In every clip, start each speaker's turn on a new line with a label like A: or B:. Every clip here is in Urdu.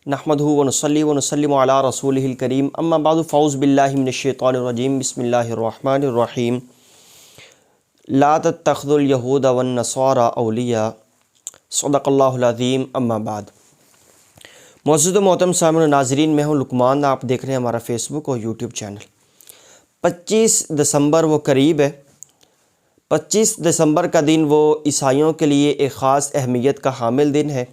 A: نحمدہ ونصلی ونسلم علی رسولہ الکریم اما بعد فاعوذ باللہ من الشیطان الرجیم بسم اللہ الرحمن الرحیم لا تتخذوا الیہود والنصارى اولیاء صدق اللہ العظیم اما بعد۔ معزز و محترم سامعین و ناظرین، میں ہوں لقمان، آپ دیکھ رہے ہیں ہمارا فیس بک اور یوٹیوب چینل۔ 25 دسمبر وہ قریب ہے۔ 25 دسمبر کا دن وہ عیسائیوں کے لیے ایک خاص اہمیت کا حامل دن ہے۔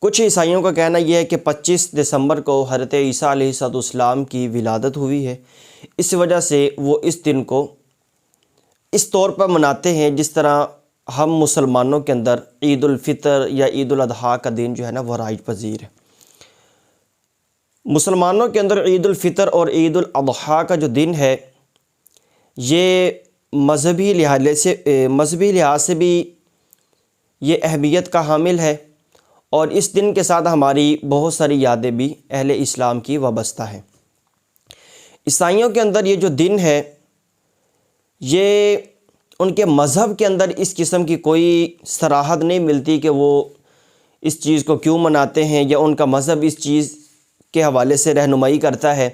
A: کچھ عیسائیوں کا کہنا یہ ہے کہ 25 دسمبر کو حضرت عیسیٰ علیہ السلام کی ولادت ہوئی ہے، اس وجہ سے وہ اس دن کو اس طور پر مناتے ہیں جس طرح ہم مسلمانوں کے اندر عید الفطر یا عید الاضحیٰ کا دن جو ہے نا وہ رائج پذیر ہے۔ مسلمانوں کے اندر عید الفطر اور عید الاضحیٰ کا جو دن ہے یہ مذہبی لحاظ سے بھی یہ اہمیت کا حامل ہے، اور اس دن کے ساتھ ہماری بہت ساری یادیں بھی اہل اسلام کی وابستہ ہیں۔ عیسائیوں کے اندر یہ جو دن ہے یہ ان کے مذہب کے اندر اس قسم کی کوئی صراحت نہیں ملتی کہ وہ اس چیز کو کیوں مناتے ہیں، یا ان کا مذہب اس چیز کے حوالے سے رہنمائی کرتا ہے،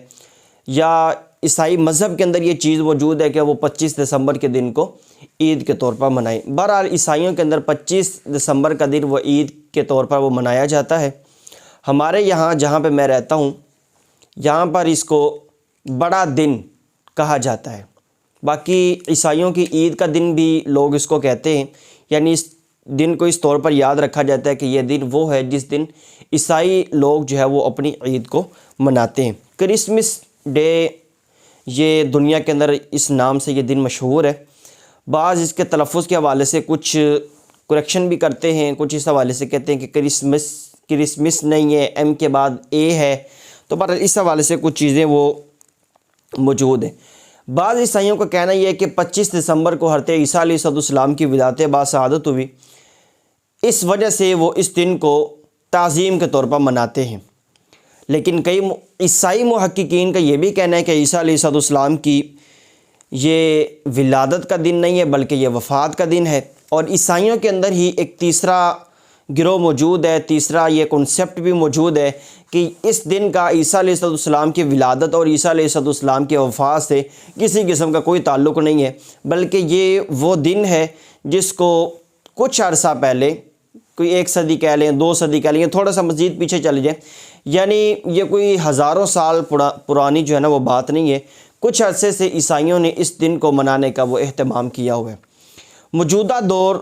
A: یا عیسائی مذہب کے اندر یہ چیز موجود ہے کہ وہ 25 دسمبر کے دن کو عید کے طور پر منائیں۔ بہرحال عیسائیوں کے اندر 25 دسمبر کا دن وہ عید کے طور پر وہ منایا جاتا ہے۔ ہمارے یہاں جہاں پہ میں رہتا ہوں یہاں پر اس کو بڑا دن کہا جاتا ہے۔ باقی عیسائیوں کی عید کا دن بھی لوگ اس کو کہتے ہیں، یعنی اس دن کو اس طور پر یاد رکھا جاتا ہے کہ یہ دن وہ ہے جس دن عیسائی لوگ جو ہے وہ اپنی عید کو مناتے ہیں۔ کرسمس ڈے یہ دنیا کے اندر اس نام سے یہ دن مشہور ہے۔ بعض اس کے تلفظ کے حوالے سے کچھ کریکشن بھی کرتے ہیں، کچھ اس حوالے سے کہتے ہیں کہ کرسمس نہیں ہے، ایم کے بعد اے ہے، تو پر اس حوالے سے کچھ چیزیں وہ موجود ہیں۔ بعض عیسائیوں کا کہنا یہ ہے کہ 25 دسمبر کو حضرت عیسیٰ علیہ السلام کی ولادت باسعادت ہوئی، اس وجہ سے وہ اس دن کو تعظیم کے طور پر مناتے ہیں۔ لیکن کئی عیسائی محققین کا یہ بھی کہنا ہے کہ عیسیٰ علیہ السلام کی یہ ولادت کا دن نہیں ہے بلکہ یہ وفات کا دن ہے، اور عیسائیوں کے اندر ہی ایک تیسرا گروہ موجود ہے، تیسرا یہ کنسیپٹ بھی موجود ہے کہ اس دن کا عیسیٰ علیہ السلام کی ولادت اور عیسیٰ علیہ السلام کی وفات سے کسی قسم کا کوئی تعلق نہیں ہے، بلکہ یہ وہ دن ہے جس کو کچھ عرصہ پہلے، کوئی 1 صدی کہہ لیں، 2 صدی کہہ لیں، تھوڑا سا مزید پیچھے چلے جائیں، یعنی یہ کوئی ہزاروں سال پرانی جو ہے نا وہ بات نہیں ہے، کچھ عرصے سے عیسائیوں نے اس دن کو منانے کا وہ اہتمام کیا ہوا ہے۔ موجودہ دور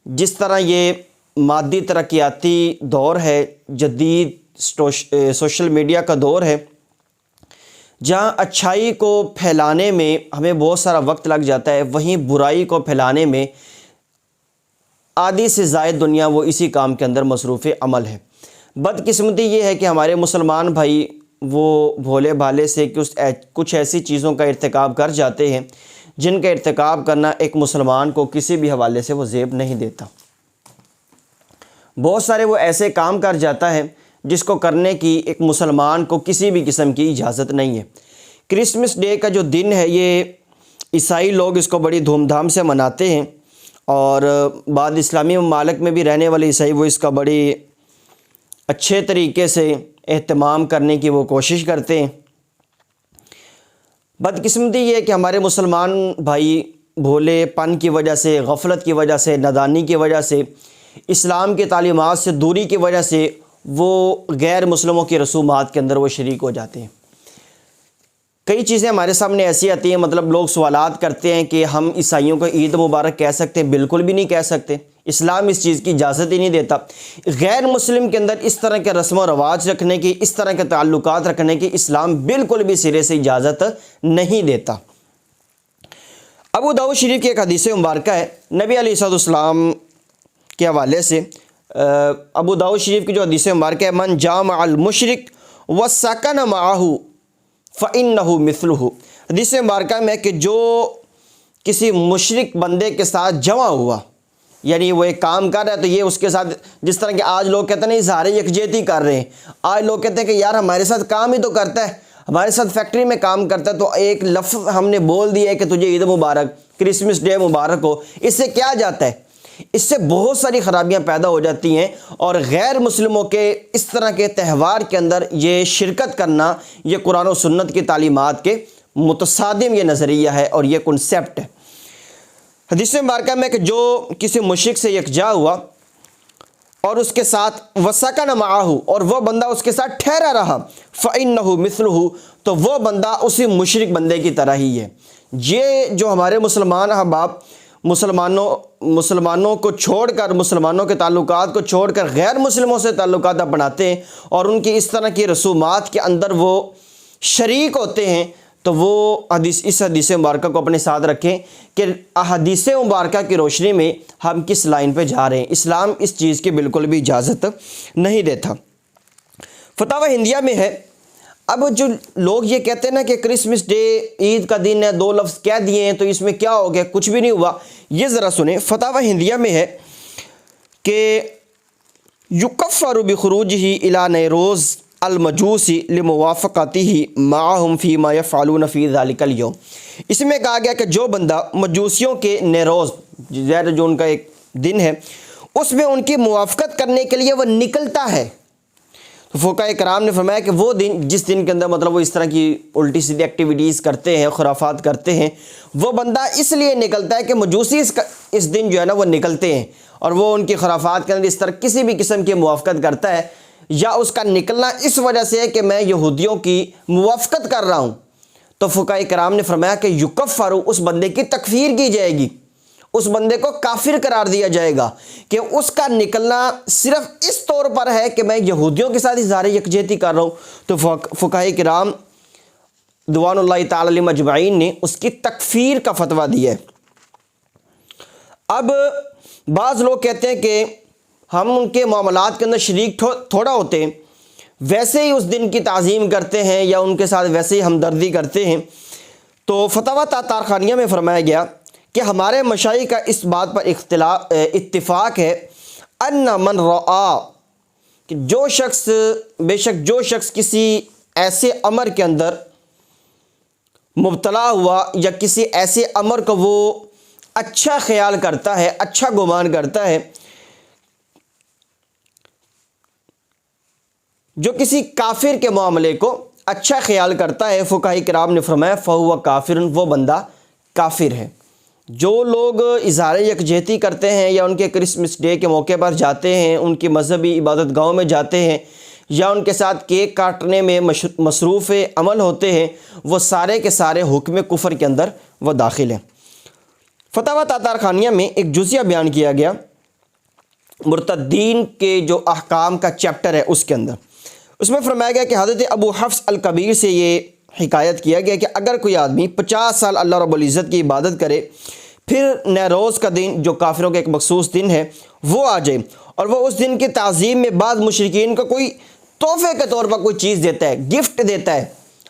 A: جس طرح یہ مادی ترقیاتی دور ہے، جدید سوشل میڈیا کا دور ہے، جہاں اچھائی کو پھیلانے میں ہمیں بہت سارا وقت لگ جاتا ہے، وہیں برائی کو پھیلانے میں آدھی سے زائد دنیا وہ اسی کام کے اندر مصروف عمل ہے۔ بدقسمتی یہ ہے کہ ہمارے مسلمان بھائی وہ بھولے بھالے سے کچھ ایسی چیزوں کا ارتکاب کر جاتے ہیں جن کا ارتکاب کرنا ایک مسلمان کو کسی بھی حوالے سے وہ زیب نہیں دیتا۔ بہت سارے وہ ایسے کام کر جاتا ہے جس کو کرنے کی ایک مسلمان کو کسی بھی قسم کی اجازت نہیں ہے۔ کرسمس ڈے کا جو دن ہے یہ عیسائی لوگ اس کو بڑی دھوم دھام سے مناتے ہیں، اور بعض اسلامی ممالک میں بھی رہنے والے عیسائی وہ اس کا بڑی اچھے طریقے سے اہتمام کرنے کی وہ کوشش کرتے ہیں۔ بدقسمتی یہ ہے کہ ہمارے مسلمان بھائی بھولے پن کی وجہ سے، غفلت کی وجہ سے، نادانی کی وجہ سے، اسلام کی تعلیمات سے دوری کی وجہ سے وہ غیر مسلموں کی رسومات کے اندر وہ شریک ہو جاتے ہیں۔ کئی چیزیں ہمارے سامنے ایسی آتی ہیں، مطلب لوگ سوالات کرتے ہیں کہ ہم عیسائیوں کو عید مبارک کہہ سکتے ہیں؟ بالکل بھی نہیں کہہ سکتے، اسلام اس چیز کی اجازت ہی نہیں دیتا۔ غیر مسلم کے اندر اس طرح کے رسم و رواج رکھنے کی، اس طرح کے تعلقات رکھنے کی اسلام بالکل بھی سرے سے اجازت نہیں دیتا۔ ابو داؤد شریف کی ایک حدیث مبارکہ ہے نبی علیہ السلام کے حوالے سے۔ ابو داؤد شریف کی جو حدیث مبارکہ ہے، من جامع المشرک وسکن معہ فإنہ مثلہ، حدیث مبارکہ میں کہ جو کسی مشرک بندے کے ساتھ جمع ہوا، یعنی وہ ایک کام کر رہا ہے تو یہ اس کے ساتھ، جس طرح کہ آج لوگ کہتے ہیں اظہار یکجہتی کر رہے ہیں، آج لوگ کہتے ہیں کہ یار ہمارے ساتھ کام ہی تو کرتا ہے، ہمارے ساتھ فیکٹری میں کام کرتا ہے، تو ایک لفظ ہم نے بول دیا ہے کہ تجھے عید مبارک، کرسمس ڈے مبارک ہو، اس سے کیا جاتا ہے؟ اس سے بہت ساری خرابیاں پیدا ہو جاتی ہیں، اور غیر مسلموں کے اس طرح کے تہوار کے اندر یہ شرکت کرنا یہ قرآن و سنت کی تعلیمات کے متصادم یہ نظریہ ہے اور یہ کنسیپٹ ہے۔ حدیث مبارکہ میں کہ جو کسی مشرک سے یکجا ہوا اور اس کے ساتھ وسکن معہ، اور وہ بندہ اس کے ساتھ ٹھہرا رہا، فإنہ مثلہ، تو وہ بندہ اسی مشرک بندے کی طرح ہی ہے۔ یہ جو ہمارے مسلمان احباب مسلمانوں کو چھوڑ کر، مسلمانوں کے تعلقات کو چھوڑ کر غیر مسلموں سے تعلقات اپناتے ہیں اور ان کی اس طرح کی رسومات کے اندر وہ شریک ہوتے ہیں، تو وہ اس حدیث مبارکہ کو اپنے ساتھ رکھیں کہ احادیث مبارکہ کی روشنی میں ہم کس لائن پہ جا رہے ہیں۔ اسلام اس چیز کی بالکل بھی اجازت نہیں دیتا۔ فتاوی ہندیہ میں ہے۔ اب جو لوگ یہ کہتے ہیں نا کہ کرسمس ڈے عید کا دن ہے، 2 لفظ کہہ دیے ہیں تو اس میں کیا ہو گیا، کچھ بھی نہیں ہوا، یہ ذرا سنیں۔ فتاوی ہندیہ میں ہے کہ یکفر بخروجہ الی نیروز المجوسی لموافقتہ معہم فیما یفعلون فی ذلک الیوم، اس میں کہا گیا کہ جو بندہ مجوسیوں کے نیروز، جو ان کا ایک دن ہے، اس میں ان کی موافقت کرنے کے لیے وہ نکلتا ہے، تو فقہاء کرام نے فرمایا کہ وہ دن جس دن کے اندر مطلب وہ اس طرح کی الٹی سیدھی ایکٹیویٹیز کرتے ہیں، خرافات کرتے ہیں، وہ بندہ اس لیے نکلتا ہے کہ مجوسی اس دن جو ہے نا وہ نکلتے ہیں اور وہ ان کی خرافات کے اندر اس طرح کسی بھی قسم کی موافقت کرتا ہے، یا اس کا نکلنا اس وجہ سے ہے کہ میں یہودیوں کی موافقت کر رہا ہوں، تو فقہاء کرام نے فرمایا کہ یکفر، اس بندے کی تکفیر کی جائے گی، اس بندے کو کافر قرار دیا جائے گا کہ اس کا نکلنا صرف اس طور پر ہے کہ میں یہودیوں کے ساتھ اظہار یکجہتی کر رہا ہوں۔ تو فقہاء کرام رضوان اللہ تعالی علیہم اجمعین نے اس کی تکفیر کا فتویٰ دیا ہے۔ اب بعض لوگ کہتے ہیں کہ ہم ان کے معاملات کے اندر شریک تھوڑا ہوتے ہیں، ویسے ہی اس دن کی تعظیم کرتے ہیں یا ان کے ساتھ ویسے ہی ہمدردی کرتے ہیں۔ تو فتاوی تاتارخانیہ میں فرمایا گیا کہ ہمارے مشائخ کا اس بات پر اتفاق ہے ان من رعا، کہ بے شک جو شخص کسی ایسے امر کے اندر مبتلا ہوا یا کسی ایسے امر کو وہ اچھا خیال کرتا ہے، اچھا گمان کرتا ہے، جو کسی کافر کے معاملے کو اچھا خیال کرتا ہے، فقہاء کرام نے فرمایا فہو کافر، وہ بندہ کافر ہے۔ جو لوگ اظہار یکجہتی کرتے ہیں یا ان کے کرسمس ڈے کے موقع پر جاتے ہیں، ان کی مذہبی عبادت گاہوں میں جاتے ہیں یا ان کے ساتھ کیک کاٹنے میں مصروف عمل ہوتے ہیں، وہ سارے کے سارے حکم کفر کے اندر وہ داخل ہیں۔ فتاوی تاتارخانیہ میں ایک جزیہ بیان کیا گیا مرتدین کے جو احکام کا چیپٹر ہے اس کے اندر، اس میں فرمایا گیا کہ حضرت ابو حفص الکبیر سے یہ حکایت کیا گیا کہ اگر کوئی آدمی 50 سال اللہ رب العزت کی عبادت کرے، پھر نیروز کا دن جو کافروں کا ایک مخصوص دن ہے وہ آ جائے اور وہ اس دن کی تعظیم میں بعض مشرکین کو کوئی تحفے کے طور پر کوئی چیز دیتا ہے، گفٹ دیتا ہے۔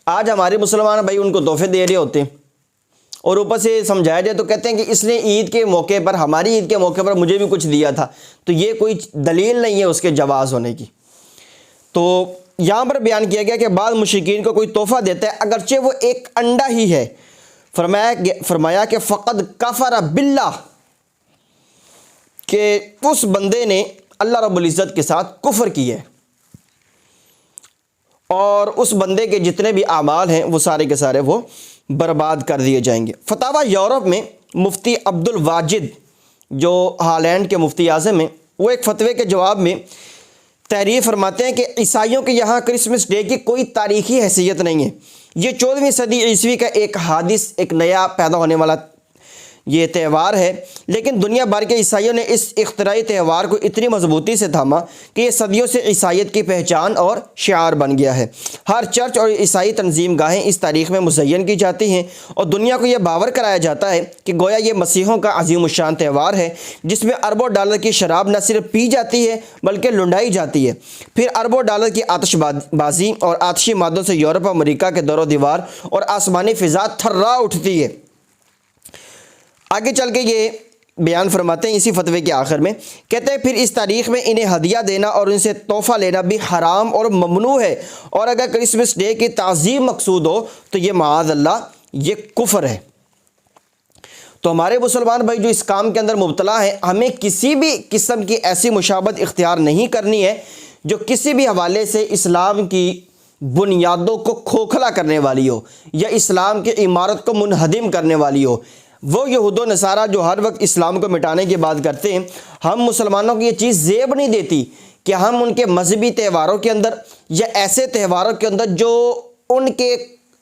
A: آج ہمارے مسلمان بھائی ان کو تحفے دے رہے ہوتے ہیں اور اوپر سے سمجھایا جائے تو کہتے ہیں کہ اس نے عید کے موقع پر، ہماری عید کے موقع پر مجھے بھی کچھ دیا تھا، تو یہ کوئی دلیل نہیں ہے اس کے جواز ہونے کی۔ تو یہاں پر بیان کیا گیا کہ بعض مشرکین کو کوئی تحفہ دیتا ہے اگرچہ وہ ایک انڈا ہی ہے، فرمایا کہ فقد کفر باللہ، کہ اس بندے نے اللہ رب العزت کے ساتھ کفر کیا ہے اور اس بندے کے جتنے بھی اعمال ہیں وہ سارے کے سارے وہ برباد کر دیے جائیں گے۔ فتاوی یورپ میں مفتی عبد الواجد جو ہالینڈ کے مفتی اعظم ہیں، وہ ایک فتوے کے جواب میں تحریر فرماتے ہیں کہ عیسائیوں کے یہاں کرسمس ڈے کی کوئی تاریخی حیثیت نہیں ہے، یہ 14ویں صدی عیسوی کا ایک حادث، ایک نیا پیدا ہونے والا یہ تہوار ہے، لیکن دنیا بھر کے عیسائیوں نے اس اختراعی تہوار کو اتنی مضبوطی سے تھاما کہ یہ صدیوں سے عیسائیت کی پہچان اور شعار بن گیا ہے۔ ہر چرچ اور عیسائی تنظیم گاہیں اس تاریخ میں مزین کی جاتی ہیں اور دنیا کو یہ باور کرایا جاتا ہے کہ گویا یہ مسیحوں کا عظیم الشان تہوار ہے جس میں اربوں ڈالر کی شراب نہ صرف پی جاتی ہے بلکہ لنڈائی جاتی ہے، پھر اربوں ڈالر کی آتش بازی اور آتشی مادوں سے یورپ اور امریکہ کے دور و دیوار اور آسمانی فضا تھرا اٹھتی ہے۔ آگے چل کے یہ بیان فرماتے ہیں اسی فتوے کے آخر میں، کہتے ہیں پھر اس تاریخ میں انہیں ہدیہ دینا اور ان سے تحفہ لینا بھی حرام اور ممنوع ہے، اور اگر کرسمس ڈے کی تعظیم مقصود ہو تو یہ معاذ اللہ یہ کفر ہے۔ تو ہمارے مسلمان بھائی جو اس کام کے اندر مبتلا ہیں، ہمیں کسی بھی قسم کی ایسی مشابہت اختیار نہیں کرنی ہے جو کسی بھی حوالے سے اسلام کی بنیادوں کو کھوکھلا کرنے والی ہو یا اسلام کی عمارت کو منہدم کرنے والی ہو۔ وہ یہود و نصارہ جو ہر وقت اسلام کو مٹانے کی بات کرتے ہیں، ہم مسلمانوں کو یہ چیز زیب نہیں دیتی کہ ہم ان کے مذہبی تہواروں کے اندر یا ایسے تہواروں کے اندر جو ان کے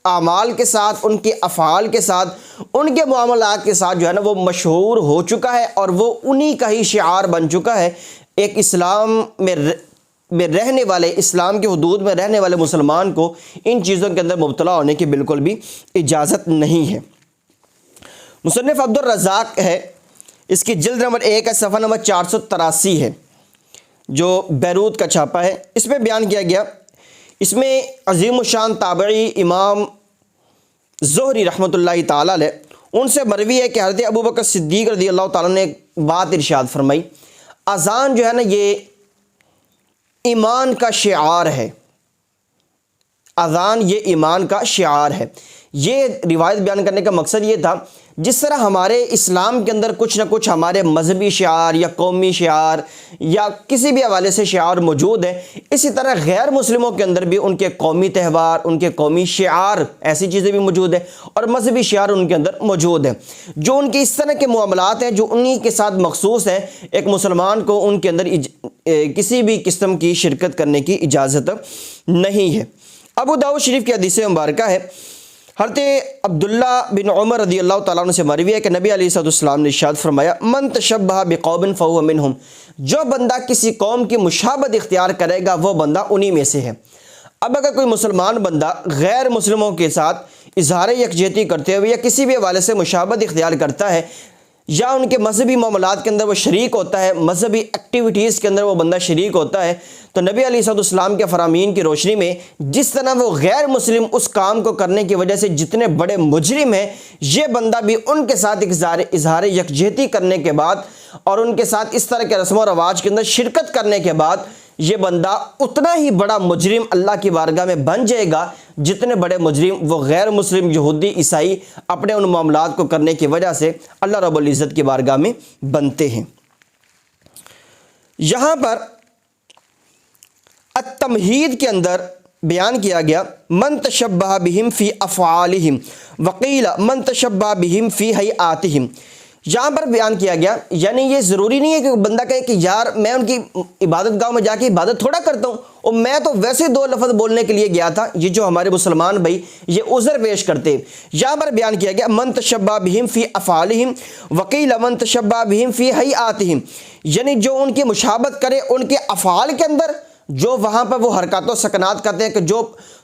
A: اعمال کے ساتھ، ان کے افعال کے ساتھ، ان کے معاملات کے ساتھ جو ہے نا وہ مشہور ہو چکا ہے اور وہ انہی کا ہی شعار بن چکا ہے، ایک اسلام میں رہنے والے، اسلام کے حدود میں رہنے والے مسلمان کو ان چیزوں کے اندر مبتلا ہونے کی بالکل بھی اجازت نہیں ہے۔ مصنف عبد الرزاق ہے، اس کی جلد نمبر 1 ہے، صفحہ نمبر 483 ہے، جو بیروت کا چھاپا ہے۔ اس میں بیان کیا گیا، اس میں عظیم الشان تابعی امام زہری رحمۃ اللہ تعالیٰ علیہ ان سے مروی ہے کہ حضرت ابوبکر صدیق رضی اللہ تعالیٰ نے ایک بات ارشاد فرمائی، اذان جو ہے نا یہ ایمان کا شعار ہے، اذان یہ ایمان کا شعار ہے۔ یہ روایت بیان کرنے کا مقصد یہ تھا، جس طرح ہمارے اسلام کے اندر کچھ نہ کچھ ہمارے مذہبی شعار یا قومی شعار یا کسی بھی حوالے سے شعار موجود ہے، اسی طرح غیر مسلموں کے اندر بھی ان کے قومی تہوار، ان کے قومی شعار، ایسی چیزیں بھی موجود ہیں اور مذہبی شعار ان کے اندر موجود ہیں، جو ان کے اس طرح کے معاملات ہیں جو انہی کے ساتھ مخصوص ہیں۔ ایک مسلمان کو ان کے اندر کسی بھی قسم کی شرکت کرنے کی اجازت نہیں ہے۔ ابو داؤد شریف کی حدیث مبارکہ ہے، حضرت عبداللہ بن عمر رضی اللہ تعالیٰ عنہ سے مروی ہے کہ نبی علیہ السلام نے ارشاد فرمایا، من تشبہ بقوم فہو منہم، جو بندہ کسی قوم کی مشابہت اختیار کرے گا وہ بندہ انہی میں سے ہے۔ اب اگر کوئی مسلمان بندہ غیر مسلموں کے ساتھ اظہار یکجہتی کرتے ہوئے یا کسی بھی حوالے سے مشابہت اختیار کرتا ہے یا ان کے مذہبی معاملات کے اندر وہ شریک ہوتا ہے، مذہبی ایکٹیویٹیز کے اندر وہ بندہ شریک ہوتا ہے، تو نبی علیہ السلام کے فرامین کی روشنی میں جس طرح وہ غیر مسلم اس کام کو کرنے کی وجہ سے جتنے بڑے مجرم ہیں، یہ بندہ بھی ان کے ساتھ اظہار یکجہتی کرنے کے بعد اور ان کے ساتھ اس طرح کے رسم و رواج کے اندر شرکت کرنے کے بعد یہ بندہ اتنا ہی بڑا مجرم اللہ کی بارگاہ میں بن جائے گا جتنے بڑے مجرم وہ غیر مسلم یہودی عیسائی اپنے ان معاملات کو کرنے کی وجہ سے اللہ رب العزت کی بارگاہ میں بنتے ہیں۔ یہاں پر التمہید کے اندر بیان کیا گیا، من تشبہ بہم فی افعالہم وقیل من تشبہ بہم فی ہیئاتہم۔ یہاں پر بیان کیا گیا، یعنی یہ ضروری نہیں ہے کہ بندہ کہے کہ یار میں ان کی عبادت گاہ میں جا کے عبادت تھوڑا کرتا ہوں، اور میں تو ویسے 2 لفظ بولنے کے لیے گیا تھا۔ یہ جو ہمارے مسلمان بھائی یہ عذر پیش کرتے ہیں، یہاں پر بیان کیا گیا من تشبہ بہم فی افعالہم وقیل من تشبہ بہم فی ہیئاتہم، یعنی جو ان کی مشابہت کرے ان کے افعال کے اندر، جو وہاں پر وہ حرکات و سکنات کرتے ہیں کہ جو،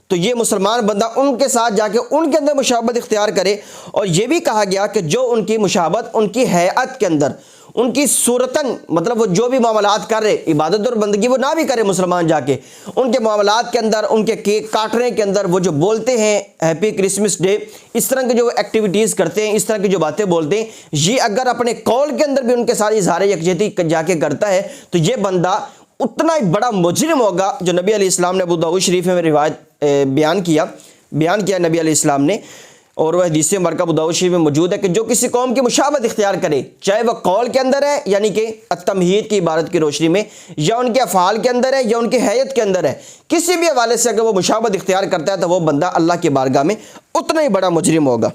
A: تو یہ مسلمان بندہ ان کے ساتھ جا کے ان کے اندر مشابہت اختیار کرے۔ اور یہ بھی کہا گیا کہ جو ان کی مشابہت ان کی ہیئت کے اندر، ان کی صورتاً، مطلب وہ جو بھی معاملات کر رہے، عبادت اور بندگی وہ نہ بھی کرے مسلمان جا کے، ان کے معاملات کے اندر، ان کے کیک کاٹنے کے اندر وہ جو بولتے ہیں ہیپی کرسمس ڈے، اس طرح کے جو ایکٹیویٹیز کرتے ہیں، اس طرح کی جو باتیں بولتے ہیں، یہ اگر اپنے قول کے اندر بھی ان کے ساتھ اظہار یکجہتی جا کے کرتا ہے تو یہ بندہ اتنا ہی بڑا مجرم ہوگا، جو نبی علیہ السلام نے ابو داؤد شریف میں روایت بیان کیا نبی علیہ السلام نے، اور وہ حدیث مبارکہ ابو داؤد شریف میں موجود ہے کہ جو کسی قوم کی مشابہت اختیار کرے، چاہے وہ قول کے اندر ہے یعنی کہ التمہید کی عبارت کی روشنی میں، یا ان کے افعال کے اندر ہے یا ان کی ہیئت کے اندر ہے، کسی بھی حوالے سے اگر وہ مشابہت اختیار کرتا ہے تو وہ بندہ اللہ کی بارگاہ میں اتنا ہی بڑا مجرم ہوگا۔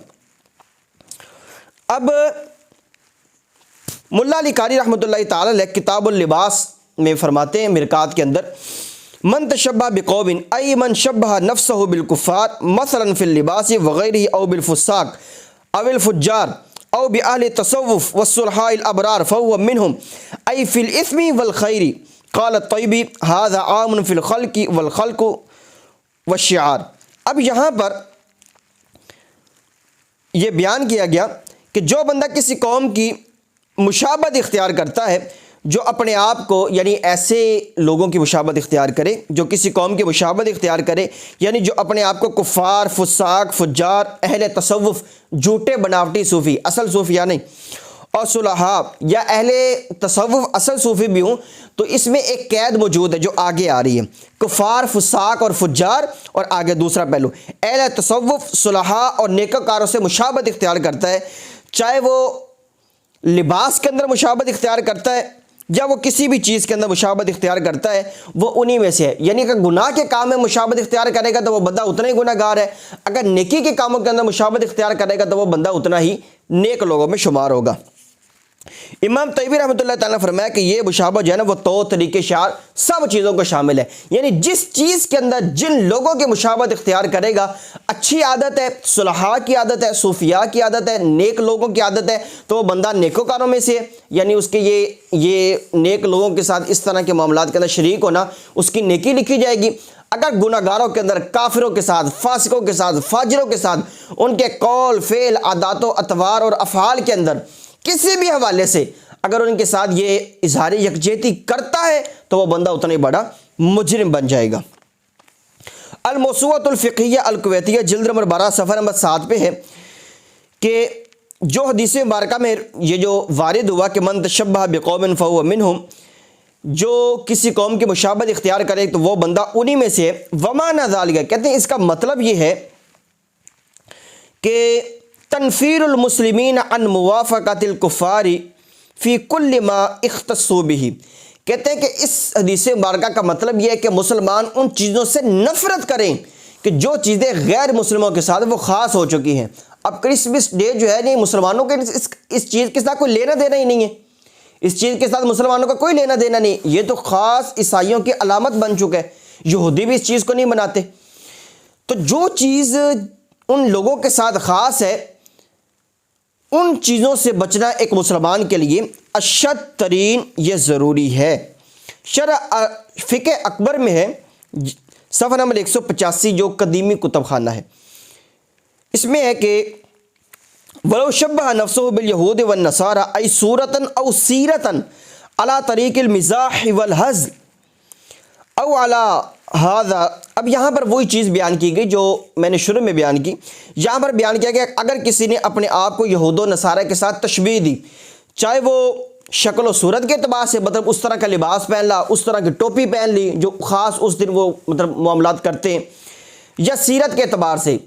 A: اب ملا علی قاری رحمۃ اللہ تعالی علیہ کتاب اللباس میں فرماتے ہیں مرقات کے اندر، من تشبہ بقوم ای من شبہ نفسہ بالکفار مثلا فی اللباس وغیرہ او بالفساق او الفجار او باہل التصوف والصلحاء الابرار فهو منہم ای فی الاثم والخیر۔ قال الطیبی ھذا عام فی الخلق والخلق والشعار۔ اب یہاں پر یہ بیان کیا گیا کہ جو بندہ کسی قوم کی مشابہت اختیار کرتا ہے، جو اپنے آپ کو، یعنی ایسے لوگوں کی مشابہت اختیار کرے، جو کسی قوم کی مشابہت اختیار کرے، یعنی جو اپنے آپ کو کفار، فساق، فجار، اہل تصوف، جھوٹے بناوٹی صوفی، اصل صوفیہ نہیں، اور صلحاء یا اہل تصوف اصل صوفی بھی ہوں، تو اس میں ایک قید موجود ہے جو آگے آ رہی ہے، کفار، فساق اور فجار، اور آگے دوسرا پہلو اہل تصوف، صلحاء اور نیکوکاروں سے مشابہت اختیار کرتا ہے، چاہے وہ لباس کے اندر مشابہت اختیار کرتا ہے یا وہ کسی بھی چیز کے اندر مشابہت اختیار کرتا ہے وہ انہی میں سے ہے. یعنی کہ گناہ کے کام میں مشابہت اختیار کرے گا تو وہ بندہ اتنا ہی گناہ گار ہے، اگر نیکی کے کاموں کے اندر مشابہت اختیار کرے گا تو وہ بندہ اتنا ہی نیک لوگوں میں شمار ہوگا. امام طیبی رحمۃ اللہ تعالیٰ نے فرمایا کہ یہ مشابہت جو ہے نا وہ طور طریقے شعار سب چیزوں کو شامل ہے. یعنی جس چیز کے اندر جن لوگوں کی مشابہت اختیار کرے گا، اچھی عادت ہے، صلحاء کی عادت ہے، صوفیاء کی عادت ہے، نیک لوگوں کی عادت ہے، تو وہ بندہ نیکوکاروں میں سے ہے. یعنی اس کے یہ نیک لوگوں کے ساتھ اس طرح کے معاملات کے اندر شریک ہونا اس کی نیکی لکھی جائے گی. اگر گناہ گاروں کے اندر، کافروں کے ساتھ، فاسقوں کے ساتھ، فاجروں کے ساتھ، ان کے قول، فعل، عادات و اطوار اور افعال کے اندر کسی بھی حوالے سے اگر ان کے ساتھ یہ اظہار یکجہتی کرتا ہے تو وہ بندہ اتنا ہی بڑا مجرم بن جائے گا. الموسوعۃ الفقہیہ الکویتیہ جلد نمبر 12 صفحہ نمبر 7 پہ ہے کہ جو حدیث مبارکہ میں یہ جو وارد ہوا کہ من تشبہ بقوم فہو منہم، جو کسی قوم کی مشابہت اختیار کرے تو وہ بندہ انہی میں سے ہے. ومعنی ذالک، کہتے ہیں اس کا مطلب یہ ہے کہ تنفیر المسلمین عن موافقت الکفار فی کل ما اختصوا بہ. کہتے ہیں کہ اس حدیث مبارکہ کا مطلب یہ ہے کہ مسلمان ان چیزوں سے نفرت کریں کہ جو چیزیں غیر مسلموں کے ساتھ وہ خاص ہو چکی ہیں. اب کرسمس ڈے جو ہے نہیں، مسلمانوں کے اس چیز کے ساتھ کوئی لینا دینا ہی نہیں ہے، اس چیز کے ساتھ مسلمانوں کا کوئی لینا دینا نہیں. یہ تو خاص عیسائیوں کی علامت بن چکا ہے، یہودی بھی اس چیز کو نہیں مناتے. تو جو چیز ان لوگوں کے ساتھ خاص ہے ان چیزوں سے بچنا ایک مسلمان کے لیے اشد ترین یہ ضروری ہے. شرح فقہ اکبر میں ہے صفحہ نمبر 185 جو قدیمی کتب خانہ ہے، اس میں ہے کہ وَلَوْ شَبَّهَ نَفْسُهُ بِالْيَهُودِ وَالنَّصَارَى أَيْ صُورَةً أَوْ سِيرَةً عَلَى طَرِيقِ الْمِزَاحِ وَالْهَزْلِ أَوْ عَلَى هذا. اب یہاں پر وہی چیز بیان کی گئی جو میں نے شروع میں بیان کی. یہاں پر بیان کیا گیا اگر کسی نے اپنے آپ کو یہود و نصارہ کے ساتھ تشبیہ دی، چاہے وہ شکل و صورت کے اعتبار سے، مطلب اس طرح کا لباس پہن لا، اس طرح کی ٹوپی پہن لی جو خاص اس دن وہ مطلب معاملات کرتے ہیں، یا سیرت کے اعتبار سے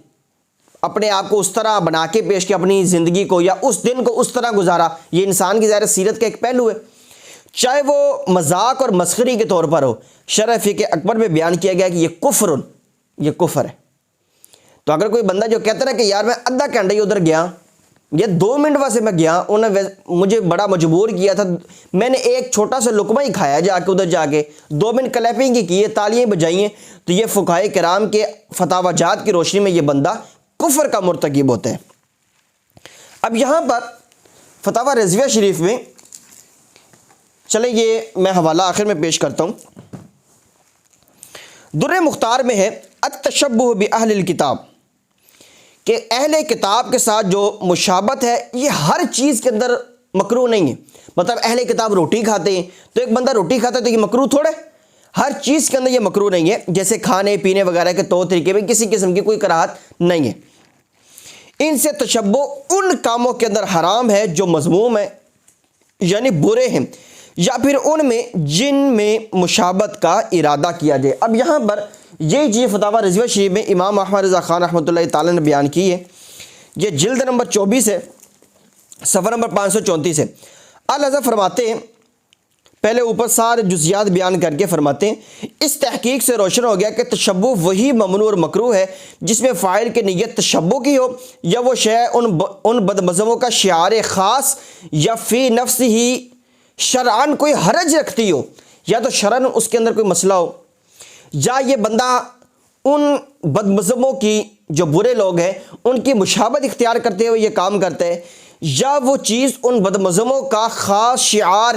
A: اپنے آپ کو اس طرح بنا کے پیش کیا اپنی زندگی کو، یا اس دن کو اس طرح گزارا، یہ انسان کی ظاہر سیرت کا ایک پہلو ہے، چاہے وہ مذاق اور مسخری کے طور پر ہو. شرح فقہ اکبر میں بیان کیا گیا کہ یہ کفر ہے. تو اگر کوئی بندہ جو کہتا ہے کہ یار میں آدھا گھنٹہ ہی ادھر گیا یا 2 منٹ واسطے میں گیا، انہوں نے مجھے بڑا مجبور کیا تھا، میں نے ایک چھوٹا سا لقمہ ہی کھایا جا کے ادھر جا کے 2 منٹ کلیپنگ ہی کی ہے، تالیاں بجائی ہیں، تو یہ فقہائے کرام کے فتاوی جات کی روشنی میں یہ بندہ کفر کا مرتکب ہوتا ہے. اب یہاں پر فتاوی رضویہ شریف میں چلیں یہ میں حوالہ آخر میں پیش کرتا ہوں. در مختار میں ہے التشبہ باہل الکتاب، کہ اہل کتاب کے ساتھ جو مشابہت ہے یہ ہر چیز کے اندر مکروہ نہیں ہے. مطلب اہل کتاب روٹی کھاتے ہیں تو ایک بندہ روٹی کھاتا ہے تو یہ مکروہ تھوڑے، ہر چیز کے اندر یہ مکروہ نہیں ہے. جیسے کھانے پینے وغیرہ کے طور طریقے میں کسی قسم کی کوئی کراہت نہیں ہے. ان سے تشبہ ان کاموں کے اندر حرام ہے جو مذموم ہیں یعنی برے ہیں، یا پھر ان میں جن میں مشابہت کا ارادہ کیا جائے. اب یہاں پر یہی چیز فتاوی رضویہ شریف میں امام احمد رضا خان رحمۃ اللہ تعالی نے بیان کی ہے. یہ جلد نمبر 24 ہے، صفحہ نمبر 534 ہے. اعلیٰ فرماتے ہیں، پہلے اوپر سارے جزیات بیان کر کے فرماتے ہیں اس تحقیق سے روشن ہو گیا کہ تشبہ وہی ممنوع اور مکروہ ہے جس میں فاعل کی نیت تشبہ کی ہو، یا وہ شے ان بدمذہبوں کا شعار خاص یا فی نفس ہی شرعاً کوئی حرج رکھتی ہو، یا تو شرعاً اس کے اندر کوئی مسئلہ ہو، یا یہ بندہ ان بدمذہبوں کی جو برے لوگ ہیں ان کی مشابہت اختیار کرتے ہوئے یہ کام کرتا ہے، یا وہ چیز ان بدمذہبوں کا خاص شعار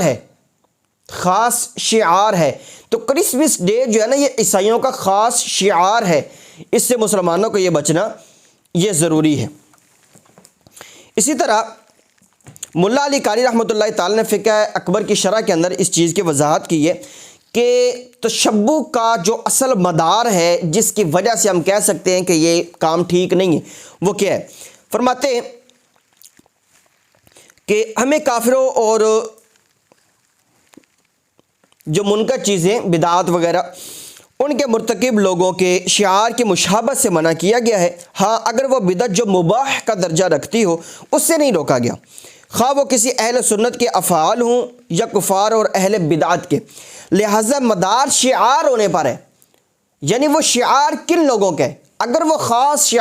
A: ہے. تو کرسمس ڈے جو ہے نا یہ عیسائیوں کا خاص شعار ہے، اس سے مسلمانوں کو یہ بچنا یہ ضروری ہے. اسی طرح ملا علی قاری رحمۃ اللہ تعالی نے فقہ اکبر کی شرح کے اندر اس چیز کی وضاحت کی ہے کہ تشبہ کا جو اصل مدار ہے جس کی وجہ سے ہم کہہ سکتے ہیں کہ یہ کام ٹھیک نہیں ہے وہ کیا ہے. فرماتے ہیں کہ ہمیں کافروں اور جو منکر چیزیں بدعات وغیرہ ان کے مرتکب لوگوں کے شعار کی مشابہت سے منع کیا گیا ہے. ہاں اگر وہ بدعت جو مباح کا درجہ رکھتی ہو اس سے نہیں روکا گیا. خواہ وہ کسی اہل سنت کے افعال ہوں یا کفار اور اہل بدعت کے، لہذا مدار شعار ہونے پر ہے، یعنی وہ شعار کن لوگوں کا ہے؟ اگر وہ خاص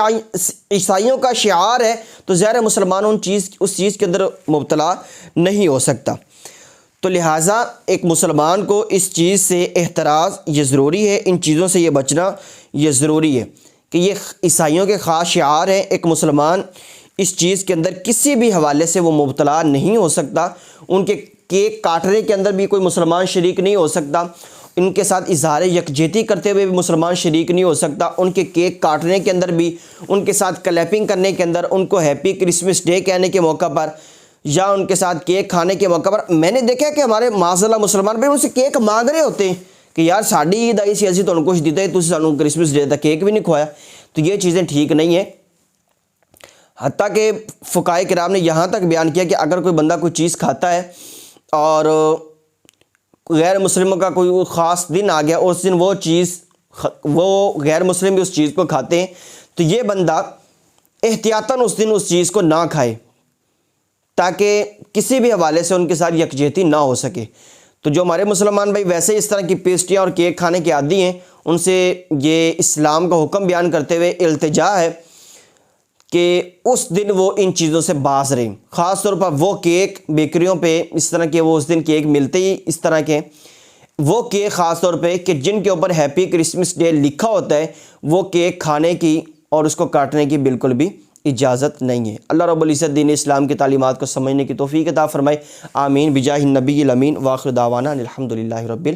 A: عیسائیوں کا شعار ہے تو ظاہر مسلمان اس چیز کے اندر مبتلا نہیں ہو سکتا۔ تو لہٰذا ایک مسلمان کو اس چیز سے احتراز یہ ضروری ہے، ان چیزوں سے یہ بچنا یہ ضروری ہے کہ یہ عیسائیوں کے خاص شعار ہیں۔ ایک مسلمان اس چیز کے اندر کسی بھی حوالے سے وہ مبتلا نہیں ہو سکتا۔ ان کے کیک کاٹنے کے اندر بھی کوئی مسلمان شریک نہیں ہو سکتا، ان کے ساتھ اظہار یکجہتی کرتے ہوئے بھی مسلمان شریک نہیں ہو سکتا، ان کے کیک کاٹنے کے اندر بھی، ان کے ساتھ کلیپنگ کرنے کے اندر، ان کو ہیپی کرسمس ڈے کہنے کے موقع پر یا ان کے ساتھ کیک کھانے کے موقع پر میں نے دیکھا کہ ہمارے معاذ اللہ مسلمان بھی ان سے کیک مانگ رہے ہوتے ہیں کہ یار ساڑی عید آئی سی، تو ان کو دیتا ہے، تسی سانوں کرسمس ڈے تک کیک بھی نہیں کھوایا۔ تو یہ چیزیں ٹھیک نہیں ہیں۔ حتیٰ کہ فقہائے کرام نے یہاں تک بیان کیا کہ اگر کوئی بندہ کوئی چیز کھاتا ہے اور غیر مسلموں کا کوئی خاص دن آ گیا، اس دن وہ غیر مسلم بھی اس چیز کو کھاتے ہیں، تو یہ بندہ احتیاطاً اس دن اس چیز کو نہ کھائے تاکہ کسی بھی حوالے سے ان کے ساتھ یکجہتی نہ ہو سکے۔ تو جو ہمارے مسلمان بھائی ویسے اس طرح کی پیسٹریاں اور کیک کھانے کے عادی ہیں، ان سے یہ اسلام کا حکم بیان کرتے ہوئے التجا ہے کہ اس دن وہ ان چیزوں سے باز رہیں۔ خاص طور پر وہ کیک بیکریوں پہ اس طرح کے وہ اس دن کیک ملتے ہی اس طرح کے وہ کیک خاص طور پہ کہ جن کے اوپر ہیپی کرسمس ڈے لکھا ہوتا ہے، وہ کیک کھانے کی اور اس کو کاٹنے کی بالکل بھی اجازت نہیں ہے۔ اللہ رب العزت دین اسلام کی تعلیمات کو سمجھنے کی توفیق عطا فرمائے، آمین بجاہ النبی الامین، وآخر دعوانا الحمدللہ رب